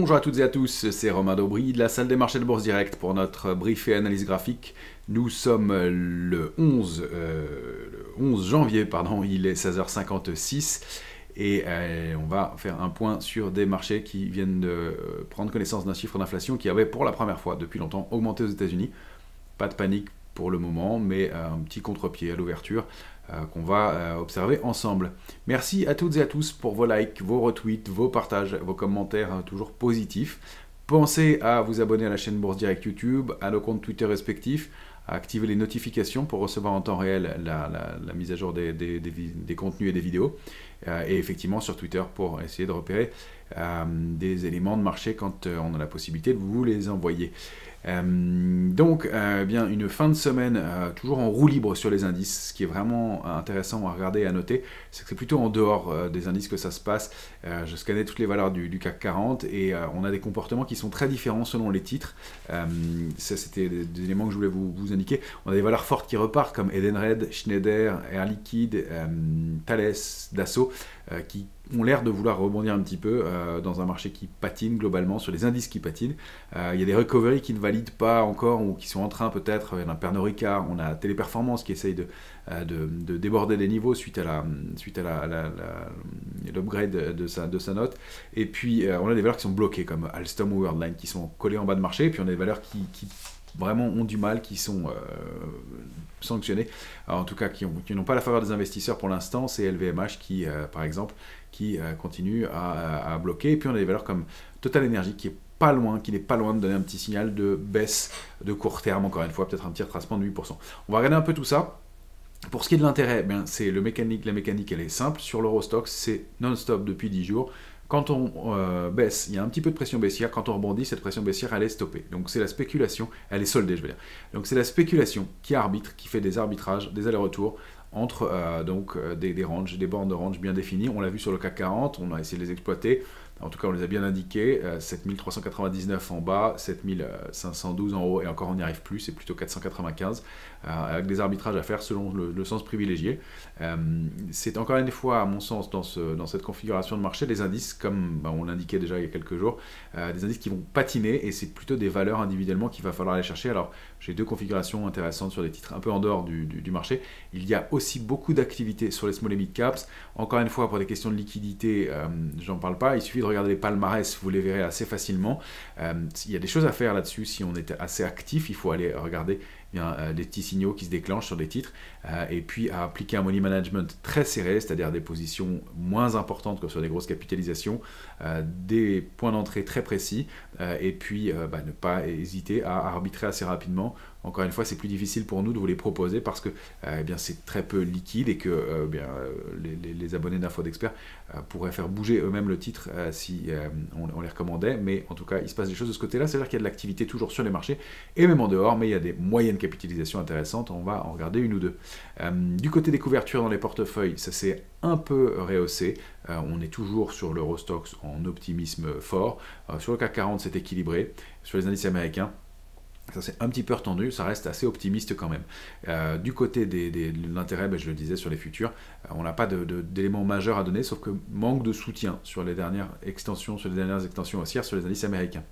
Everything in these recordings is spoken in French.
Bonjour à toutes et à tous, c'est Romain Daubry de la salle des marchés de Bourse Direct pour notre brief et analyse graphique. Nous sommes le 11 janvier, il est 16h56 et on va faire un point sur des marchés qui viennent de prendre connaissance d'un chiffre d'inflation qui avait pour la première fois depuis longtemps augmenté aux États-Unis. Pas de panique pour le moment, mais un petit contre-pied à l'ouverture qu'on va observer ensemble. Merci à toutes et à tous pour vos likes, vos retweets, vos partages, vos commentaires toujours positifs. Pensez à vous abonner à la chaîne Bourse Direct YouTube, à nos comptes Twitter respectifs, à activer les notifications pour recevoir en temps réel la mise à jour des contenus et des vidéos. Et effectivement sur Twitter pour essayer de repérer des éléments de marché quand on a la possibilité de vous les envoyer. Bien une fin de semaine toujours en roue libre sur les indices. Ce qui est vraiment intéressant à regarder et à noter, c'est que c'est plutôt en dehors des indices que ça se passe. Je scannais toutes les valeurs du CAC 40 et on a des comportements qui sont très différents selon les titres. Ça, c'était des éléments que je voulais vous indiquer. On a des valeurs fortes qui repartent comme Edenred, Schneider, Air Liquide, Thales, Dassault, qui ont l'air de vouloir rebondir un petit peu dans un marché qui patine globalement, sur les indices qui patinent. Il y a des recoveries qui ne valident pas encore ou qui sont en train peut-être. Il y en a Pernod Ricard, on a Téléperformance qui essaye de déborder des niveaux suite à l'upgrade de sa note. Et puis on a des valeurs qui sont bloquées comme Alstom ou Worldline qui sont collées en bas de marché. Et puis on a des valeurs qui vraiment ont du mal, qui sont sanctionnés, alors, en tout cas qui n'ont pas la faveur des investisseurs pour l'instant. C'est LVMH qui, par exemple, qui continue à bloquer. Et puis on a des valeurs comme Total Energy qui n'est pas loin de donner un petit signal de baisse de court terme, encore une fois, peut-être un petit retracement de 8%. On va regarder un peu tout ça. Pour ce qui est de l'intérêt, c'est la mécanique elle est simple. Sur l'Eurostoxx, c'est non-stop depuis 10 jours. Quand on baisse, il y a un petit peu de pression baissière. Quand on rebondit, cette pression baissière, elle est stoppée. Donc c'est la spéculation, elle est soldée, je veux dire. Donc c'est la spéculation qui arbitre, qui fait des arbitrages, des allers-retours entre des ranges, des bornes de range bien définies. On l'a vu sur le CAC 40, on a essayé de les exploiter. En tout cas, on les a bien indiqués, 7399 en bas, 7512 en haut, et encore on n'y arrive plus, c'est plutôt 495, avec des arbitrages à faire selon le sens privilégié. C'est encore une fois, à mon sens, dans cette configuration de marché, des indices, comme on l'indiquait déjà il y a quelques jours, des indices qui vont patiner, et c'est plutôt des valeurs individuellement qu'il va falloir aller chercher. Alors, j'ai deux configurations intéressantes sur des titres un peu en dehors du marché. Il y a aussi beaucoup d'activités sur les small et mid caps. Encore une fois, pour des questions de liquidité, j'en parle pas, il suffit de regarder les palmarès, vous les verrez assez facilement. Il y a des choses à faire là-dessus. Si on est assez actif, il faut aller regarder des petits signaux qui se déclenchent sur des titres et puis à appliquer un money management très serré, c'est-à-dire des positions moins importantes que sur des grosses capitalisations, des points d'entrée très précis et puis ne pas hésiter à arbitrer assez rapidement. Encore une fois, c'est plus difficile pour nous de vous les proposer parce que c'est très peu liquide et que les abonnés d'Info d'Experts pourraient faire bouger eux-mêmes le titre si on les recommandait. Mais en tout cas, il se passe des choses de ce côté-là. C'est-à-dire qu'il y a de l'activité toujours sur les marchés et même en dehors, mais il y a des moyennes capitalisations intéressantes. On va en regarder une ou deux. Du côté des couvertures dans les portefeuilles, ça s'est un peu rehaussé. On est toujours sur l'Eurostoxx en optimisme fort. Sur le CAC 40, c'est équilibré. Sur les indices américains, ça c'est un petit peu retendu, ça reste assez optimiste quand même. Du côté de l'intérêt, je le disais sur les futurs, on n'a pas d'éléments majeurs à donner, sauf que manque de soutien sur les dernières extensions haussières sur les indices américains.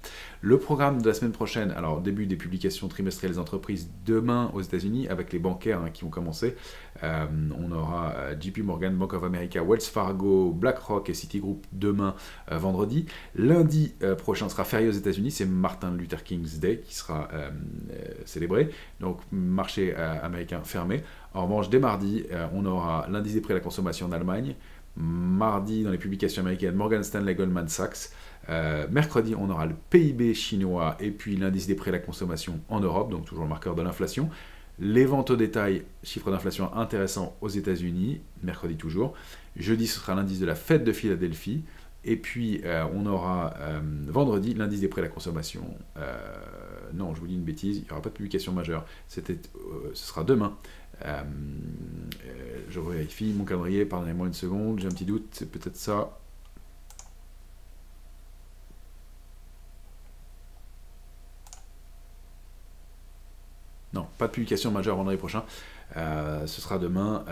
Le programme de la semaine prochaine, alors début des publications trimestrielles des entreprises demain aux États-Unis avec les bancaires qui vont commencer. On aura JP Morgan, Bank of America, Wells Fargo, BlackRock et Citigroup demain vendredi. Lundi prochain sera férié aux États-Unis, c'est Martin Luther King's Day qui sera célébré, donc marché américain fermé. En revanche, dès mardi, on aura l'indice des prix à la consommation en Allemagne. Mardi, dans les publications américaines, Morgan Stanley, Goldman Sachs. Mercredi, on aura le PIB chinois et puis l'indice des prix à la consommation en Europe, donc toujours le marqueur de l'inflation. Les ventes au détail, chiffre d'inflation intéressant aux États-Unis, mercredi toujours. Jeudi, ce sera l'indice de la Fed de Philadelphie. Et puis, on aura vendredi l'indice des prix à la consommation. Non, je vous dis une bêtise, il n'y aura pas de publication majeure. Ce sera demain. Je vérifie mon calendrier, pardonnez-moi une seconde, j'ai un petit doute, c'est peut-être ça. Non, pas de publication majeure vendredi prochain. Ce sera demain,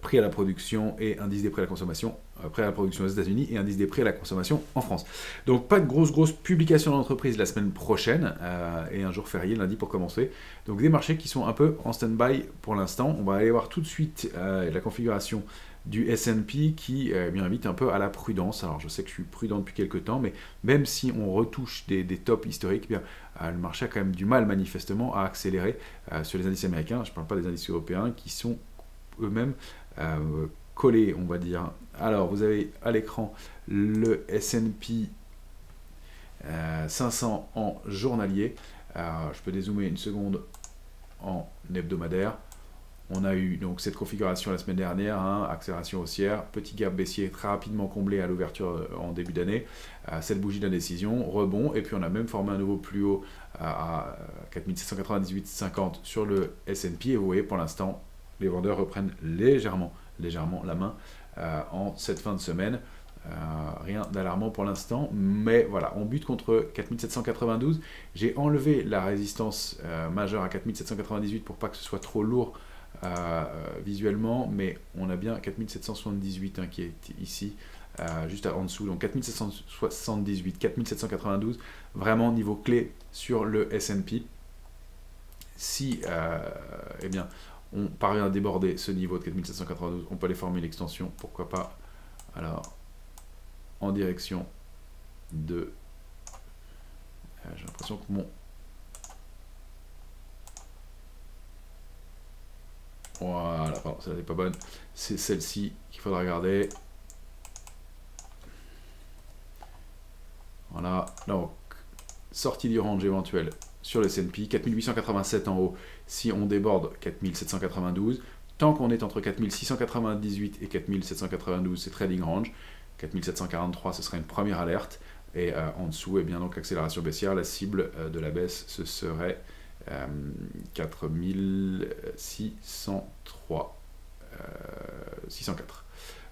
prix à la production et indice des prix à la consommation prêts à la production aux États-Unis et indice des prix à la consommation en France. Donc pas de grosse publication d'entreprise la semaine prochaine et un jour férié lundi pour commencer. Donc des marchés qui sont un peu en stand-by pour l'instant. On va aller voir tout de suite la configuration du S&P qui bien invite un peu à la prudence. Alors je sais que je suis prudent depuis quelques temps, mais même si on retouche des tops historiques, bien, le marché a quand même du mal manifestement à accélérer sur les indices américains. Je ne parle pas des indices européens qui sont eux-mêmes collés, on va dire. Alors vous avez à l'écran le S&P 500 en journalier. Je peux dézoomer une seconde en hebdomadaire. On a eu donc cette configuration la semaine dernière, accélération haussière, petit gap baissier très rapidement comblé à l'ouverture en début d'année, cette bougie d'indécision, rebond, et puis on a même formé un nouveau plus haut à 4798,50 sur le S&P, et vous voyez pour l'instant les vendeurs reprennent légèrement la main en cette fin de semaine. Rien d'alarmant pour l'instant, mais voilà, on bute contre 4792. J'ai enlevé la résistance majeure à 4798 pour pas que ce soit trop lourd visuellement, mais on a bien 4778 qui est ici, juste en dessous, donc 4778, 4792, vraiment niveau clé sur le S&P. Si eh bien, on parvient à déborder ce niveau de 4792, on peut aller former l'extension, pourquoi pas, alors en direction de... j'ai l'impression que mon... Voilà, pardon, celle-là n'est pas bonne. C'est celle-ci qu'il faudra regarder. Voilà, donc, sortie du range éventuel sur le S&P, 4887 en haut, si on déborde 4792. Tant qu'on est entre 4698 et 4792, c'est trading range. 4743, ce serait une première alerte. Et en dessous, eh bien, donc, accélération baissière, la cible de la baisse, ce serait 4603, 604.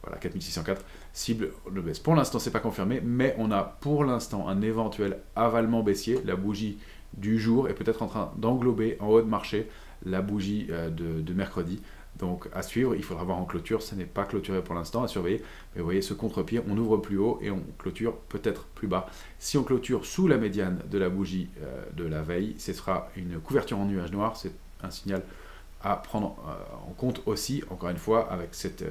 Voilà, 4604, cible de baisse. Pour l'instant, c'est pas confirmé, mais on a pour l'instant un éventuel avalement baissier. La bougie du jour est peut-être en train d'englober en haut de marché la bougie de mercredi. Donc à suivre, il faudra voir en clôture, ça n'est pas clôturé pour l'instant, à surveiller. Mais vous voyez ce contre-pied, on ouvre plus haut et on clôture peut-être plus bas. Si on clôture sous la médiane de la bougie de la veille, ce sera une couverture en nuage noir, c'est un signal à prendre en compte aussi, encore une fois, avec cet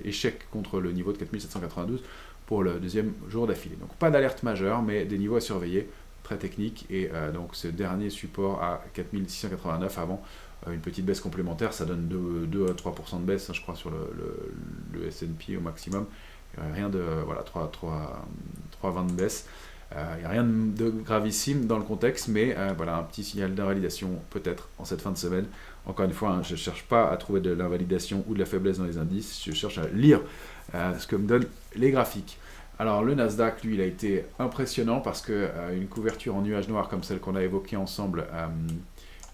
échec contre le niveau de 4792 pour le deuxième jour d'affilée. Donc pas d'alerte majeure, mais des niveaux à surveiller, très techniques, et donc ce dernier support à 4689 avant une petite baisse complémentaire, ça donne 2 à 3% de baisse, je crois, sur le S&P au maximum. Rien de, voilà, 3,20 de baisse. Il n'y a rien de gravissime dans le contexte, mais voilà, un petit signal d'invalidation peut-être en cette fin de semaine. Encore une fois, je ne cherche pas à trouver de l'invalidation ou de la faiblesse dans les indices, je cherche à lire ce que me donnent les graphiques. Alors le Nasdaq, lui, il a été impressionnant parce que une couverture en nuage noir comme celle qu'on a évoquée ensemble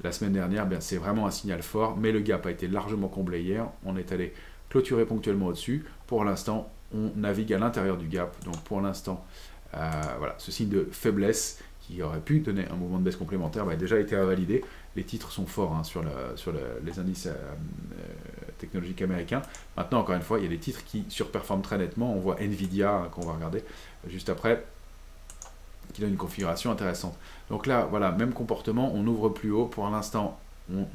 la semaine dernière, c'est vraiment un signal fort, mais le gap a été largement comblé hier. On est allé clôturer ponctuellement au-dessus. Pour l'instant, on navigue à l'intérieur du gap. Donc pour l'instant, voilà, ce signe de faiblesse qui aurait pu donner un mouvement de baisse complémentaire a déjà été invalidé. Les titres sont forts sur les indices technologiques américains. Maintenant, encore une fois, il y a des titres qui surperforment très nettement. On voit Nvidia, qu'on va regarder juste après, qui donne une configuration intéressante. Donc là, voilà, même comportement, on ouvre plus haut. Pour l'instant, on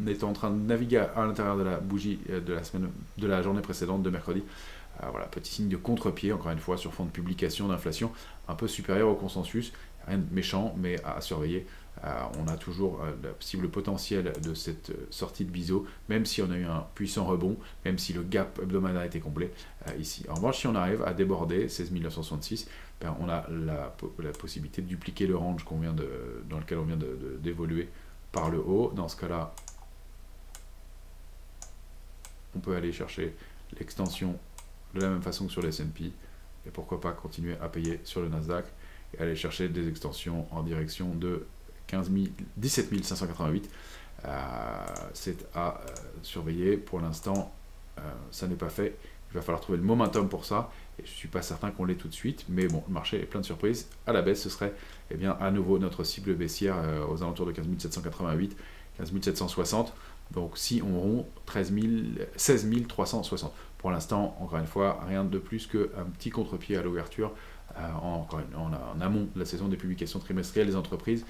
est en train de naviguer à l'intérieur de la bougie de la journée précédente, de mercredi. Voilà, petit signe de contre-pied, encore une fois, sur fond de publication d'inflation un peu supérieur au consensus. Rien de méchant, mais à surveiller. On a toujours la cible potentielle de cette sortie de biseau, même si on a eu un puissant rebond, même si le gap hebdomadaire a été complet ici. En revanche, si on arrive à déborder 16 966, on a la possibilité de dupliquer le range dans lequel on vient d'évoluer par le haut. Dans ce cas-là, on peut aller chercher l'extension de la même façon que sur le S&P, et pourquoi pas continuer à payer sur le Nasdaq et aller chercher des extensions en direction de 17 588. C'est à surveiller. Pour l'instant, ça n'est pas fait. Il va falloir trouver le momentum pour ça, et je ne suis pas certain qu'on l'ait tout de suite, mais bon, le marché est plein de surprises. À la baisse, ce serait à nouveau notre cible baissière aux alentours de 15 788, 15 760. Donc si on rompt 16 360. Pour l'instant, encore une fois, rien de plus qu'un petit contre-pied à l'ouverture en amont de la saison des publications trimestrielles des entreprises.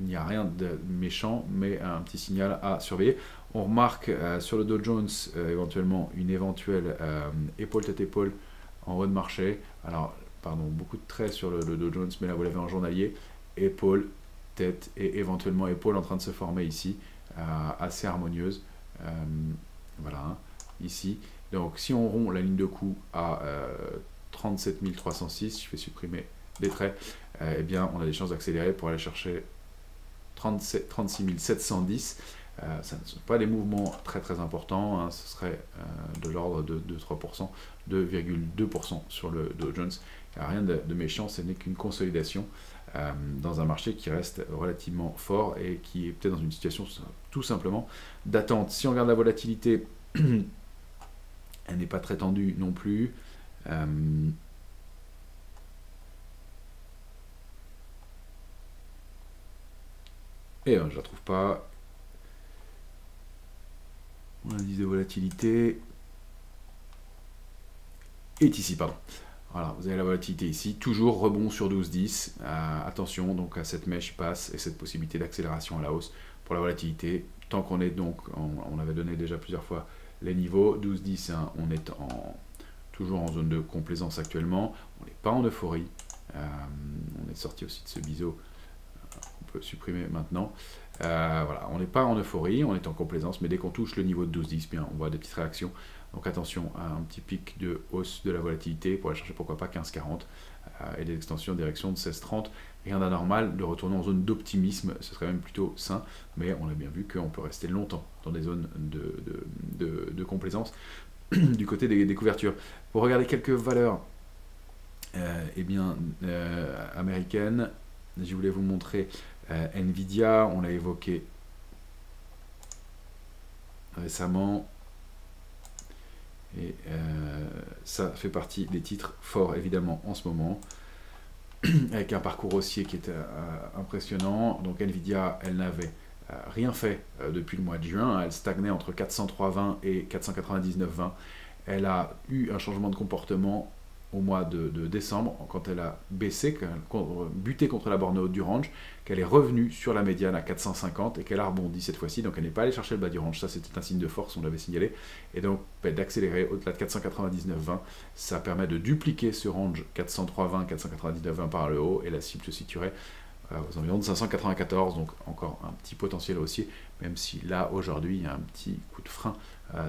Il n'y a rien de méchant, mais un petit signal à surveiller. On remarque sur le Dow Jones éventuellement une éventuelle épaule tête épaule en haut de marché. Alors, pardon, beaucoup de traits sur le Dow Jones, mais là vous l'avez en journalier. Épaule, tête et éventuellement épaule en train de se former ici, assez harmonieuse. Voilà, hein, ici. Donc si on rompt la ligne de coup à 37 306, je vais supprimer des traits, eh bien on a des chances d'accélérer pour aller chercher 36 710. Ça ne sont pas des mouvements très très importants, hein, ce serait de l'ordre de 2-3%, 2,2% sur le Dow Jones. Il n'y a rien de méchant, ce n'est qu'une consolidation dans un marché qui reste relativement fort et qui est peut-être dans une situation tout simplement d'attente. Si on regarde la volatilité, elle n'est pas très tendue non plus. Et je ne la trouve pas. L'indice de volatilité est ici, pardon. Voilà, vous avez la volatilité ici, toujours rebond sur 12-10. Attention donc à cette mèche passe et cette possibilité d'accélération à la hausse pour la volatilité. Tant qu'on est donc, on avait donné déjà plusieurs fois les niveaux, 12-10, hein, on est toujours en zone de complaisance actuellement. On n'est pas en euphorie. On est sorti aussi de ce biseau. On peut supprimer maintenant. Voilà, on n'est pas en euphorie, on est en complaisance, mais dès qu'on touche le niveau de 12-10, bien, on voit des petites réactions. Donc attention à un petit pic de hausse de la volatilité pour aller chercher pourquoi pas 15,40 et des extensions en direction de 16,30. Rien d'anormal, de retourner en zone d'optimisme, ce serait même plutôt sain, mais on a bien vu qu'on peut rester longtemps dans des zones de complaisance du côté des couvertures. Pour regarder quelques valeurs américaines, je voulais vous montrer Nvidia, on l'a évoqué récemment. Et ça fait partie des titres forts évidemment en ce moment, avec un parcours haussier qui est impressionnant. Donc Nvidia, elle n'avait rien fait depuis le mois de juin, elle stagnait entre 403,20 et 499,20. Elle a eu un changement de comportement au mois de décembre, quand elle a baissé, buté contre la borne haute du range, qu'elle est revenue sur la médiane à 450 et qu'elle a rebondi cette fois-ci, donc elle n'est pas allée chercher le bas du range. Ça c'était un signe de force, on l'avait signalé, et donc d'accélérer au-delà de 499,20, ça permet de dupliquer ce range 403,20, 499,20 par le haut, et la cible se situerait aux environs de 594, donc encore un petit potentiel haussier, même si là aujourd'hui il y a un petit coup de frein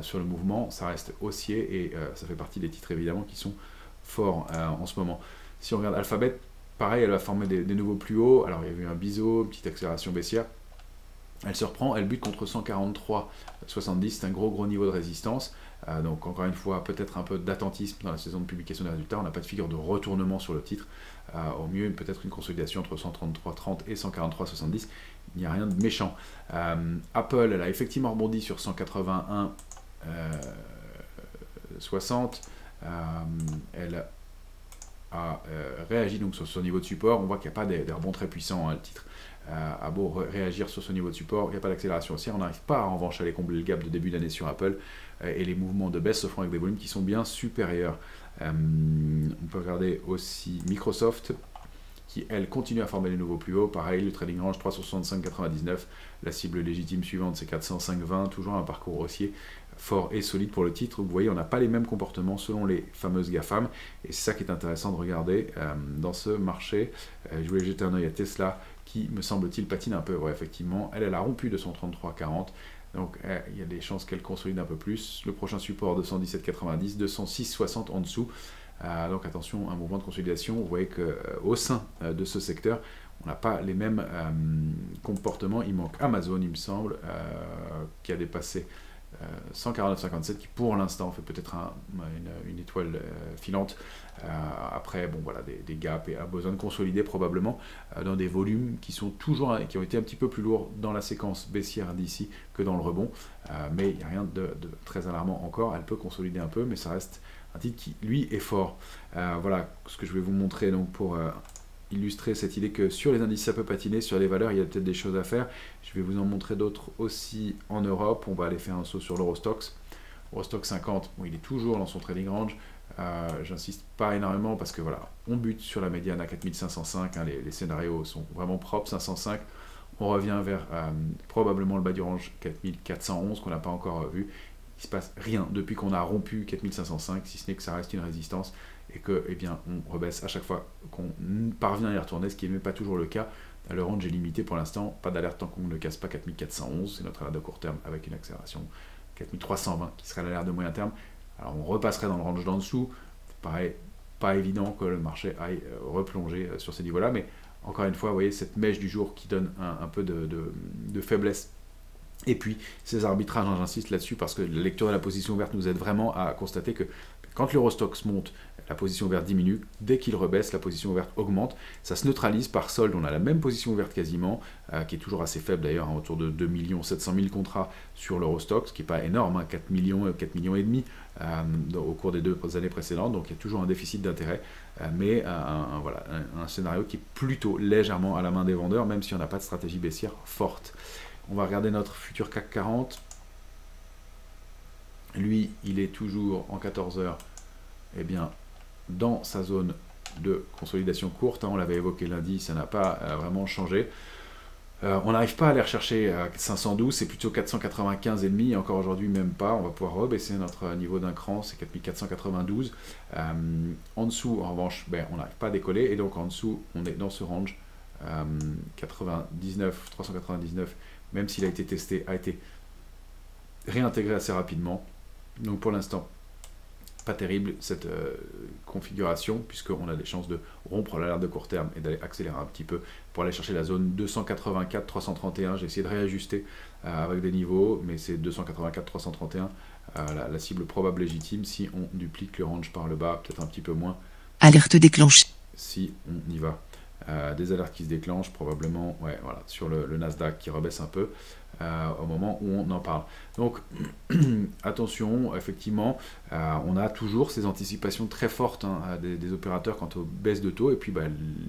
sur le mouvement, ça reste haussier, et ça fait partie des titres évidemment qui sont fort en ce moment. Si on regarde Alphabet, pareil, elle va former des nouveaux plus hauts. Alors il y a eu un biseau, une petite accélération baissière. Elle se reprend, elle bute contre 143,70, c'est un gros niveau de résistance. Donc encore une fois, peut-être un peu d'attentisme dans la saison de publication des résultats. On n'a pas de figure de retournement sur le titre. Au mieux, peut-être une consolidation entre 133,30 et 143,70. Il n'y a rien de méchant. Apple, elle a effectivement rebondi sur 181,60. Elle a réagi donc sur ce niveau de support. On voit qu'il n'y a pas des rebonds très puissants, hein, le titre a beau réagir sur ce niveau de support, il n'y a pas d'accélération haussière. On n'arrive pas en revanche à aller combler le gap de début d'année sur Apple, et les mouvements de baisse se font avec des volumes qui sont bien supérieurs. On peut regarder aussi Microsoft, qui elle continue à former les nouveaux plus hauts. Pareil, le trading range 365,99, la cible légitime suivante c'est 405,20, toujours un parcours haussier fort et solide pour le titre. Vous voyez, on n'a pas les mêmes comportements selon les fameuses GAFAM, et c'est ça qui est intéressant de regarder dans ce marché. Je voulais jeter un œil à Tesla, qui me semble-t-il patine un peu. Ouais, effectivement, elle a rompu 233,40, donc il y a des chances qu'elle consolide un peu plus. Le prochain support 217,90, 206,60 en dessous. Donc attention, un mouvement de consolidation. Vous voyez qu'au sein de ce secteur, on n'a pas les mêmes comportements. Il manque Amazon, il me semble, qui a dépassé 149,57, qui pour l'instant fait peut-être une étoile filante. Après, bon voilà, des gaps, et a besoin de consolider probablement dans des volumes qui sont toujours, qui ont été un petit peu plus lourds dans la séquence baissière d'ici que dans le rebond. Mais il n'y a rien de très alarmant encore. Elle peut consolider un peu, mais ça reste un titre qui lui est fort. Voilà ce que je vais vous montrer donc pour illustrer cette idée que sur les indices ça peut patiner, sur les valeurs il y a peut-être des choses à faire. Je vais vous en montrer d'autres aussi en Europe. On va aller faire un saut sur l'Eurostoxx. Eurostoxx 50, bon, il est toujours dans son trading range. J'insiste pas énormément parce que voilà, on bute sur la médiane à 4505, hein, les scénarios sont vraiment propres, 505. On revient vers probablement le bas du range 4411 qu'on n'a pas encore vu. Il ne se passe rien depuis qu'on a rompu 4505, si ce n'est que ça reste une résistance et que eh bien, on rebaisse à chaque fois qu'on parvient à y retourner, ce qui n'est même pas toujours le cas. Le range est limité pour l'instant, pas d'alerte tant qu'on ne casse pas 4411, c'est notre alerte de court terme avec une accélération 4320 qui serait l'alerte de moyen terme. Alors on repasserait dans le range d'en dessous, pareil, pas évident que le marché aille replonger sur ces niveaux-là, mais encore une fois, vous voyez cette mèche du jour qui donne un peu de faiblesse. Et puis ces arbitrages, hein, j'insiste là-dessus parce que la lecture de la position ouverte nous aide vraiment à constater que quand l'Eurostoxx monte, la position ouverte diminue. Dès qu'il rebaisse, la position ouverte augmente. Ça se neutralise par solde. On a la même position ouverte quasiment, qui est toujours assez faible d'ailleurs, hein, autour de 2 700 000 contrats sur l'Eurostoxx, ce qui n'est pas énorme, hein, 4 millions et demi au cours des 2 années précédentes. Donc il y a toujours un déficit d'intérêt, mais voilà, un scénario qui est plutôt légèrement à la main des vendeurs, même si on n'a pas de stratégie baissière forte. On va regarder notre futur CAC 40. Lui, il est toujours en 14 heures, eh bien, dans sa zone de consolidation courte. Hein, on l'avait évoqué lundi, ça n'a pas vraiment changé. On n'arrive pas à aller rechercher à 512, c'est plutôt 495,5, et encore aujourd'hui même pas. On va pouvoir rebaisser notre niveau d'un cran, c'est 4492. En dessous, en revanche, ben, on n'arrive pas à décoller, et donc en dessous, on est dans ce range 399, même s'il a été testé, a été réintégré assez rapidement. Donc pour l'instant, pas terrible cette configuration, puisqu'on a des chances de rompre l'alerte de court terme et d'aller accélérer un petit peu pour aller chercher la zone 284-331. J'ai essayé de réajuster avec des niveaux, mais c'est 284-331 la cible probable légitime si on duplique le range par le bas, peut-être un petit peu moins. Alerte déclenchée. Si on y va. Des alertes qui se déclenchent probablement, ouais, voilà, sur le Nasdaq qui rebaisse un peu au moment où on en parle. Donc attention, effectivement, on a toujours ces anticipations très fortes, hein, des opérateurs quant aux baisses de taux, et puis bah,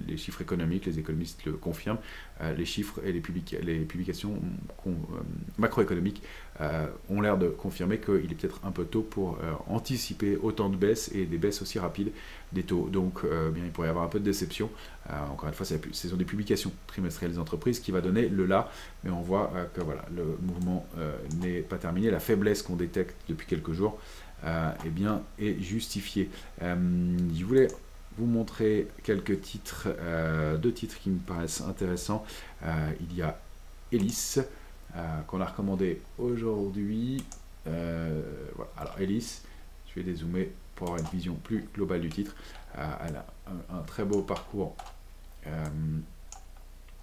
les chiffres économiques, les économistes le confirment, les chiffres et les publications macroéconomiques ont l'air de confirmer qu'il est peut-être un peu tôt pour anticiper autant de baisses et des baisses aussi rapides des taux. Donc bien, il pourrait y avoir un peu de déception. Encore une fois, ce sont des publications trimestrielles des entreprises qui va donner le là, mais on voit que voilà, le mouvement n'est pas terminé. La faiblesse qu'on détecte depuis quelques jours eh bien, est justifiée. Je voulais vous montrer quelques titres, 2 titres qui me paraissent intéressants. Il y a Elis, qu'on a recommandé aujourd'hui. Voilà. Alors Elis, je vais dézoomer pour avoir une vision plus globale du titre. Elle a un très beau parcours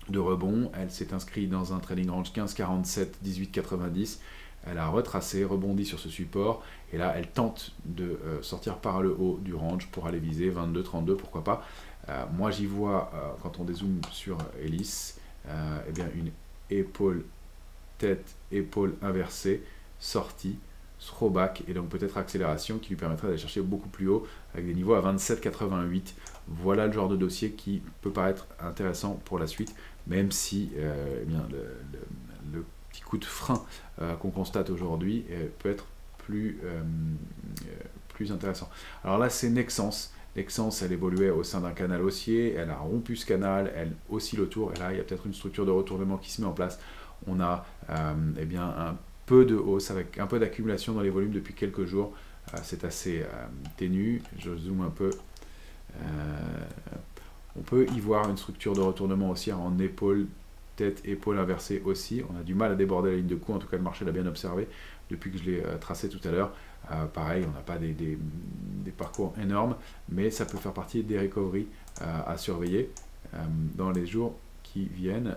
de rebond. Elle s'est inscrite dans un trading range 15,47, 18,90. Elle a retracé, rebondi sur ce support, et là elle tente de sortir par le haut du range pour aller viser 22,32, pourquoi pas. Moi j'y vois, quand on dézoome sur Elis, eh bien une épaule, tête, épaule inversée, sortie, throwback, et donc peut-être accélération qui lui permettrait d'aller chercher beaucoup plus haut avec des niveaux à 27,88. Voilà le genre de dossier qui peut paraître intéressant pour la suite, même si eh bien, le petit coup de frein qu'on constate aujourd'hui peut être plus intéressant. Alors là, c'est Nexans. Nexans, elle évoluait au sein d'un canal haussier, elle a rompu ce canal, elle oscille autour, et là, il y a peut-être une structure de retournement qui se met en place. On a eh bien, un peu de hausse avec un peu d'accumulation dans les volumes depuis quelques jours. C'est assez ténu. Je zoome un peu. On peut y voir une structure de retournement haussière en épaule, tête, épaule inversée aussi. On a du mal à déborder la ligne de coup, en tout cas le marché l'a bien observé depuis que je l'ai tracé tout à l'heure. Pareil, on n'a pas des parcours énormes, mais ça peut faire partie des recoveries à surveiller dans les jours qui viennent,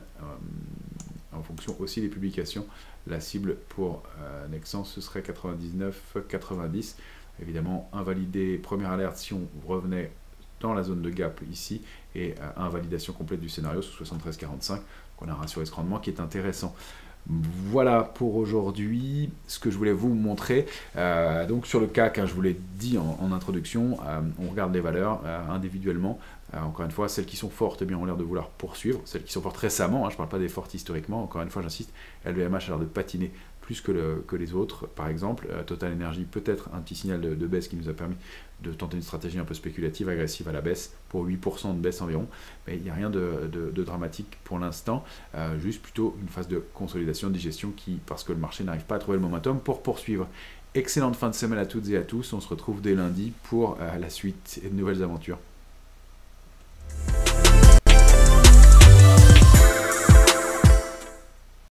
en fonction aussi des publications. La cible pour Nexans, ce serait 99,90. Évidemment, invalidé, première alerte si on revenait dans la zone de gap ici, et invalidation complète du scénario sous 73,45. On a un ratio risque-rendement qui est intéressant. Voilà pour aujourd'hui ce que je voulais vous montrer. Donc sur le CAC, hein, je vous l'ai dit en introduction, on regarde les valeurs individuellement. Encore une fois, celles qui sont fortes, eh bien, ont l'air de vouloir poursuivre. Celles qui sont fortes récemment, je ne parle pas des fortes historiquement, encore une fois, j'insiste, LVMH a l'air de patiner plus que les autres, par exemple. Total Energy, peut-être un petit signal de baisse qui nous a permis de tenter une stratégie un peu spéculative, agressive à la baisse, pour 8% de baisse environ. Mais il n'y a rien de dramatique pour l'instant, juste plutôt une phase de consolidation, de digestion, parce que le marché n'arrive pas à trouver le momentum pour poursuivre. Excellente fin de semaine à toutes et à tous, on se retrouve dès lundi pour la suite et de nouvelles aventures.